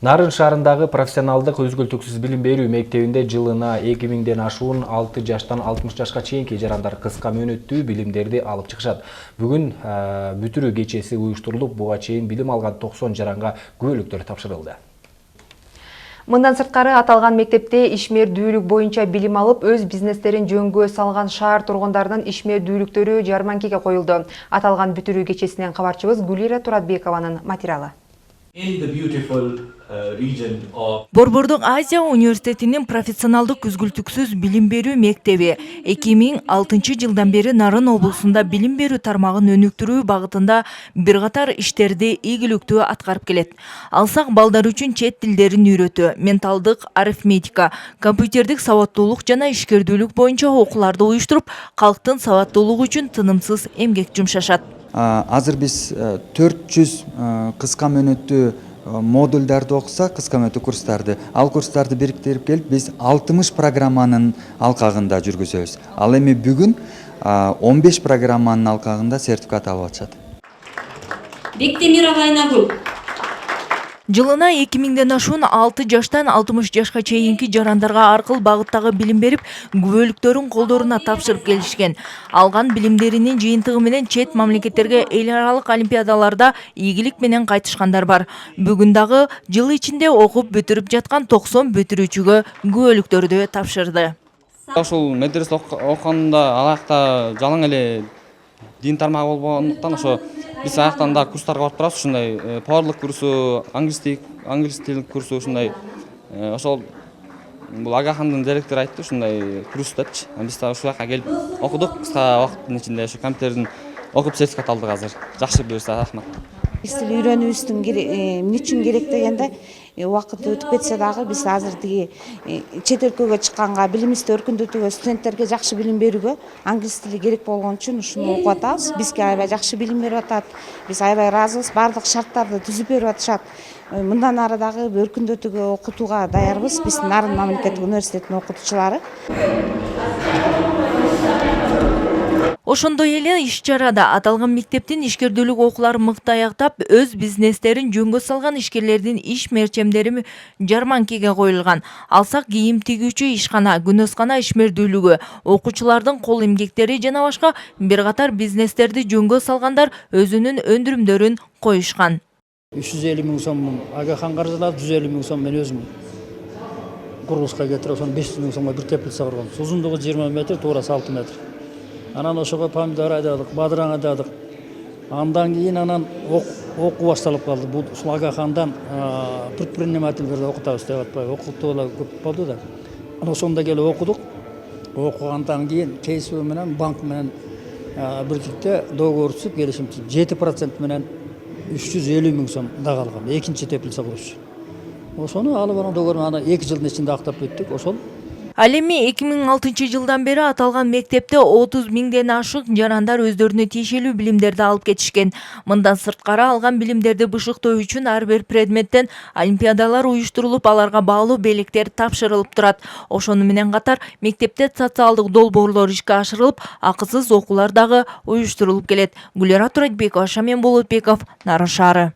Нарын шаарындагы профессионалдык үзгүлтүксүз билим берүү мектебинде жылына 2000ден ашуун 6 жаштан 60 жашка чейинки жарандар кыска мөөнөттүү билимдерди алып чыгышат. Бүгүн бүтүрүү кечеси уюштурулуп, буга чейин билим алган 90 жаранга күбөлүктөр тапшырылды. Мындан сырткары аталган мектепте ишмердүүлүк боюнча билим алып, өз бизнестерин жөнгө салган шаар тургундарынын ишмердүүлүктөрү жарманкеге коюлду. Аталган бүтүрүү кечесинен кабарчыбыз Гулира Туратбекованын материалы. Борбордук Азия университетинин профессионалдык үзгүлтүксүз билим берүү мектеби 2006 жылдан бери Нарын облусунда билим берүү тармагын өнүктүрүү багытында бир катар иштерди ийгиликтүү аткарып келет. Алсак балдар үчүн чет тилдерин үйрөтүү, менталдык арифметика, компьютердик сабаттуулук жана ишкердүүлүк боюнча окууларды уюштуруп, калктын сабаттуулугу үчүн тынымсыз эмгек жумшашат. Азыр биз 400 кыска мөөнөттүү модульдарды окусак, кыска мөөнөттүү курстарды, ал курстарды бириктирип келип, биз 60 программанын алкагында жүргүзөбүз. Ал эми бүгүн 15 программанын алкагында сертификат алып атышат. Бектемирова Айнагүл. Жылына 2000ден ашуун 6 жаштан 60 жашка чейинки жарандарга аркыл багыттагы билим берип, күбөлүктөрүн колдоруна тапшырып келишкен. Алган билимдеринин жыйынтыгы менен чет мамлекеттерге эл аралык олимпиадаларда ийгилик менен кайтышкандар бар. Бүгүн дагы жыл ичинде окуп бүтүрүп жаткан 90 бүтүрүүчүгө күбөлүктөрдү тапшырды. Ошол медресе окуганда алакта жалаң эле дин тармагы болгондуктан ошо биз аяктан да курстарга барып турабыз, ушундай поварлык курсу, англис тил курсу ушундай. Ошол бул Агахандын директору айтты, ушундай курс депчи. Биз да ушул жака келип окудук, кыска убакыттын ичинде ошо компьютердин окуп сертификат алдык азыр. Жакшы буюрса рахмат. Биз тил үйрөнүүбүздүн эмне үчүн керек дегенде, убакыт өтүп кетсе дагы биз азыр тиги чет өлкөгө чыкканга, билимибизди өркүндөтүүгө, студенттерге жакшы билим берүүгө англис тили керек болгон үчүн ушуну окуп атабыз. Бизге аябай жакшы билим берип атат. Биз аябай ыраазыбыз. Бардык шарттарды түзүп берип атышат. Мындан ары дагы өркүндөтүүгө, окутууга даярбыз. Биз Нарын мамлекеттик университетинин окутуучулары. Ошондой эле иш-чарада аталган мектептин ишкердүүлүк окууларын мыкты аяктап, өз бизнестерин жөнгө салган ишкерлердин иш мерчемдери жарманкеге коюлган. Алсак кийим тигүүчү ишкана, күнөскана ишмердүүлүгү, окуучулардын кол эмгектери жана башка бир катар бизнестерди жөнгө салгандар өзүнүн өндүрүмдөрүн коюшкан. 350 миң сом Агахан каржылады, 150 миң сом мен өзүм курулушка кетирип, ошону 500 миң сомго бир теплица кургам. Узундугу 20 метр, туурасы 6 метр. Анан ошого помидор айдадык, бадыраң айдадык. Андан кийин анан окуу башталып калды. Бул ушул Агахандан предпринимательдерди окутабыз деп атпайбы, окутуулар көп болду да. Анан ошондо келип окудук. Окугандан кийин КСУ менен банк менен бирдикте договор түзүп келишим 7% менен 350 миң сом дагы алгам. Экинчи теплица куруш. Ошону алып анан договорду 2 жылдын ичинде актап бүттүк. Ошол Ал эми 2006 жылдан бери аталган мектепте 30 миңден ашык жарандар өздөрүнө тиешелүү билимдерди алып кетишкен. Мындан сырткары алган билимдерди бышыктоо үчүн ар бир предметтен олимпиадалар уюштурулуп, аларга баалуу белектер тапшырылып турат. Ошону менен катар мектепте социалдык долбоорлор ишке ашырылып, акысыз окуулар дагы уюштурулуп келет. Гулира Туратбекова, Шамен Болотбеков, Нарын шаары.